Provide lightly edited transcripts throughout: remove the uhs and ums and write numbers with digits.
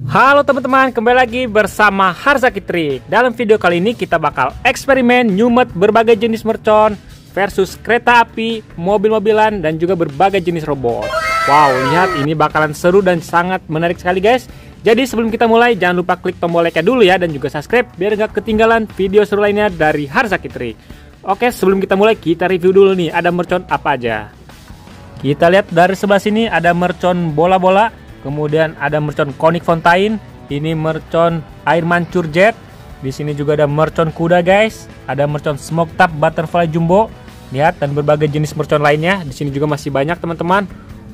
Halo teman-teman, kembali lagi bersama Harzaki Trik. Dalam video kali ini kita bakal eksperimen nyumet berbagai jenis mercon versus kereta api, mobil-mobilan, dan juga berbagai jenis robot. Wow, lihat ini bakalan seru dan sangat menarik sekali guys. Jadi sebelum kita mulai, jangan lupa klik tombol like-nya dulu ya, dan juga subscribe biar nggak ketinggalan video seru lainnya dari Harzaki Trik. Oke, sebelum kita mulai, kita review dulu nih, ada mercon apa aja. Kita lihat dari sebelah sini ada mercon bola-bola, kemudian ada mercon konik fontaine, ini mercon air mancur jet. Di sini juga ada mercon kuda guys, ada mercon smoke tap butterfly jumbo. Lihat, dan berbagai jenis mercon lainnya. Di sini juga masih banyak teman-teman.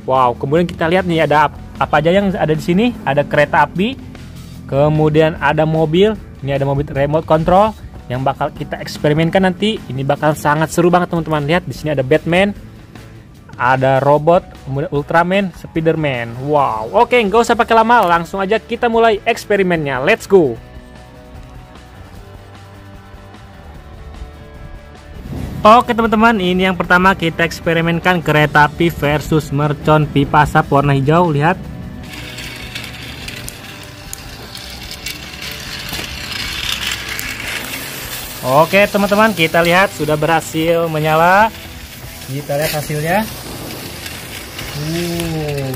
Wow, kemudian kita lihat nih ada apa aja yang ada di sini. Ada kereta api, kemudian ada mobil. Ini ada mobil remote control yang bakal kita eksperimenkan nanti. Ini bakal sangat seru banget teman-teman. Lihat, di sini ada Batman, ada robot, kemudian Ultraman, Spiderman. Wow, oke, nggak usah pakai lama, langsung aja kita mulai eksperimennya. Let's go. Oke teman-teman, ini yang pertama kita eksperimenkan kereta api versus mercon pipa asap warna hijau. Lihat. Oke teman-teman, kita lihat sudah berhasil menyala. Kita lihat hasilnya.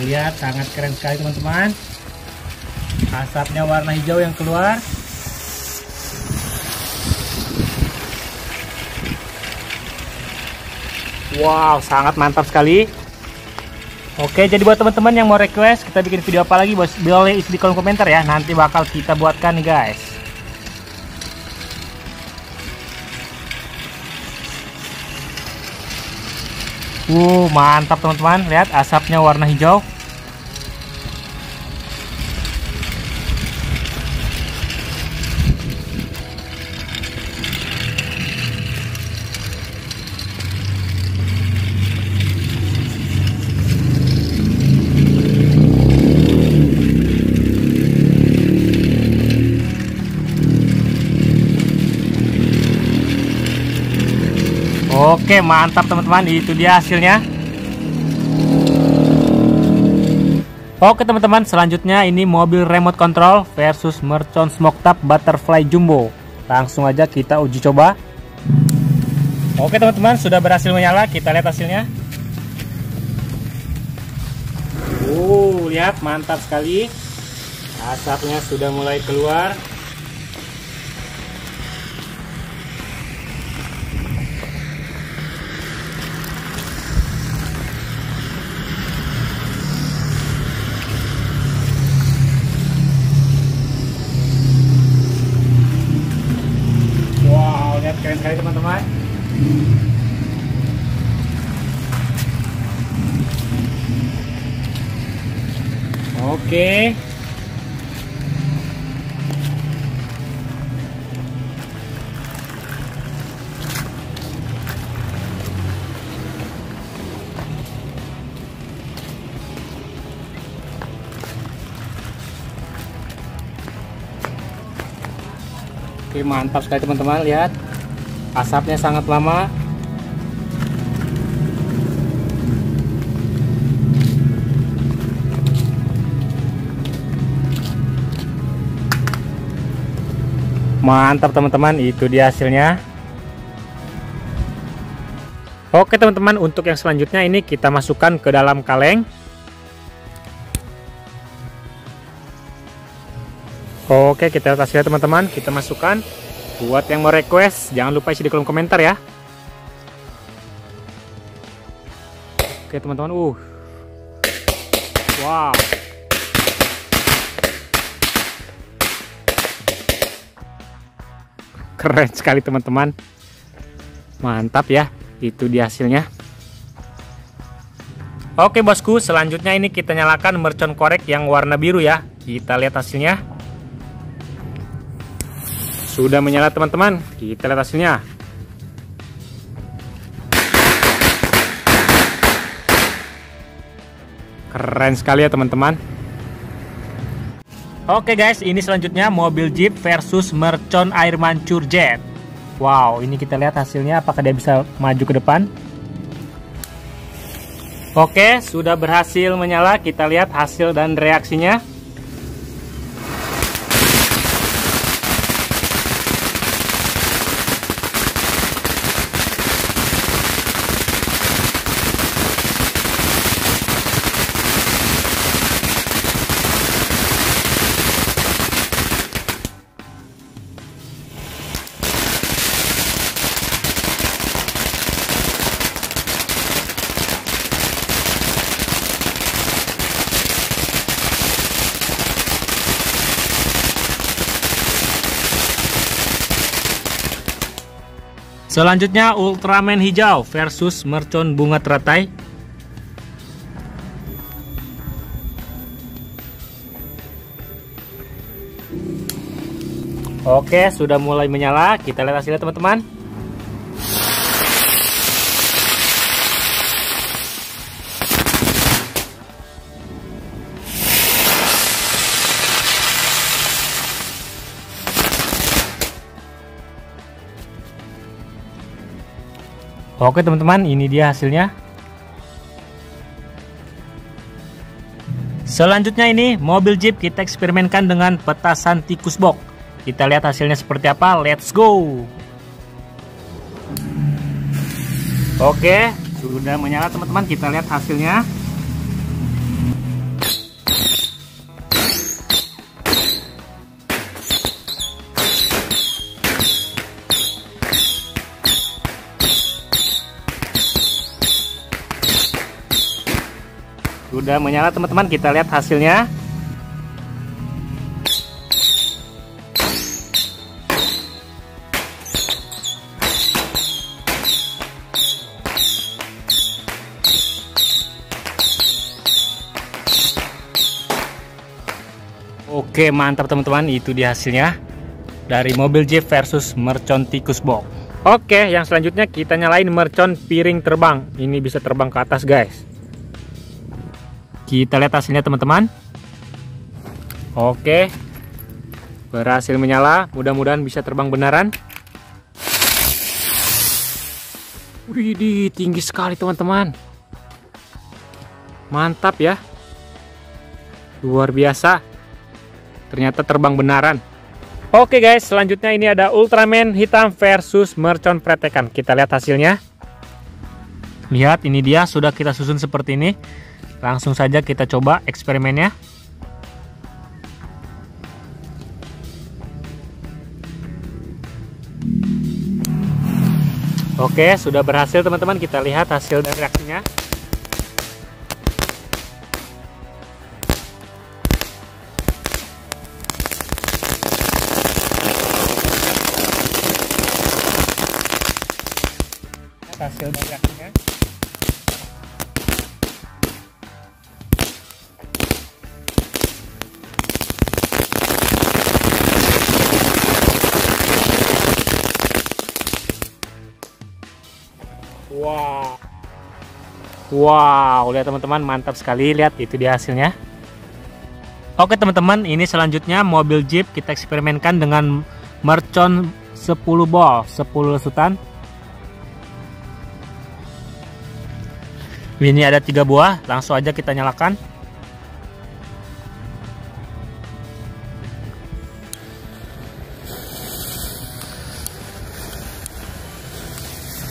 Lihat, sangat keren sekali teman-teman. Asapnya warna hijau yang keluar. Wow, sangat mantap sekali. Oke, jadi buat teman-teman yang mau request kita bikin video apa lagi, boleh isi di kolom komentar ya. Nanti bakal kita buatkan nih guys. Mantap teman-teman, lihat asapnya warna hijau. Oke, mantap teman-teman, itu dia hasilnya. Oke teman-teman, selanjutnya ini mobil remote control versus mercon smoke tap butterfly jumbo. Langsung aja kita uji coba. Oke teman-teman, sudah berhasil menyala, kita lihat hasilnya. Lihat, mantap sekali. Asapnya sudah mulai keluar. Keren sekali teman-teman. Oke. Oke, mantap sekali teman-teman, lihat. Asapnya sangat lama. Mantap teman-teman, itu dia hasilnya. Oke teman-teman, untuk yang selanjutnya ini kita masukkan ke dalam kaleng. Oke, kita lihat hasilnya teman-teman, kita masukkan. Buat yang mau request, jangan lupa isi di kolom komentar ya. Oke teman-teman, wow. Keren sekali teman-teman. Mantap ya, itu dia hasilnya. Oke bosku, selanjutnya ini kita nyalakan mercon korek yang warna biru ya. Kita lihat hasilnya. Sudah menyala teman-teman, kita lihat hasilnya. Keren sekali ya teman-teman. Oke guys, ini selanjutnya mobil Jeep versus mercon air mancur jet. Wow, ini kita lihat hasilnya, apakah dia bisa maju ke depan. Oke, sudah berhasil menyala, kita lihat hasil dan reaksinya. Selanjutnya Ultraman hijau versus mercon bunga teratai. Oke, sudah mulai menyala. Kita lihat hasilnya teman-teman. Oke teman-teman, ini dia hasilnya. Selanjutnya ini mobil Jeep kita eksperimenkan dengan petasan tikus box. Kita lihat hasilnya seperti apa. Let's go. Oke, sudah menyala teman-teman. Kita lihat hasilnya. Sudah menyala teman-teman, kita lihat hasilnya. Oke, mantap teman-teman, itu dia hasilnya dari mobil Jeep versus mercon tikus box. Oke, yang selanjutnya kita nyalain mercon piring terbang. Ini bisa terbang ke atas guys. Kita lihat hasilnya teman-teman. Oke, berhasil menyala. Mudah-mudahan bisa terbang beneran. Widih, tinggi sekali teman-teman. Mantap ya. Luar biasa. Ternyata terbang beneran. Oke guys, selanjutnya ini ada Ultraman hitam versus mercon pretekan. Kita lihat hasilnya. Lihat, ini dia sudah kita susun seperti ini. Langsung saja kita coba eksperimennya. Oke, sudah berhasil teman-teman. Kita lihat hasil dari reaksinya. Hasil dari reaksinya. Wow, lihat teman-teman, mantap sekali. Lihat, itu dia hasilnya. Oke teman-teman, ini selanjutnya mobil Jeep kita eksperimenkan dengan mercon 10 ball, 10 lesutan. Ini ada 3 buah, langsung aja kita nyalakan.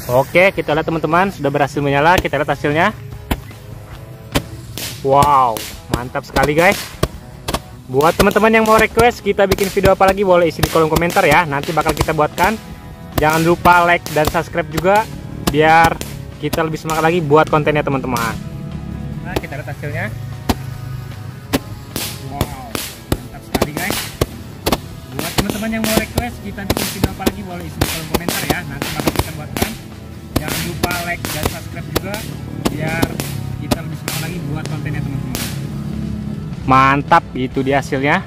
Oke, kita lihat teman-teman, sudah berhasil menyala. Kita lihat hasilnya. Wow, mantap sekali guys. Buat teman-teman yang mau request kita bikin video apa lagi, boleh isi di kolom komentar ya. Nanti bakal kita buatkan. Jangan lupa like dan subscribe juga, biar kita lebih semangat lagi buat kontennya teman-teman. Nah, kita lihat hasilnya. Wow, mantap sekali guys. Buat teman-teman yang mau request kita bikin video apa lagi, boleh isi di kolom komentar ya. Nanti bakal kita buatkan. Jangan lupa like dan subscribe juga, biar kita lebih semangat lagi buat kontennya teman-teman. Mantap, itu dia hasilnya.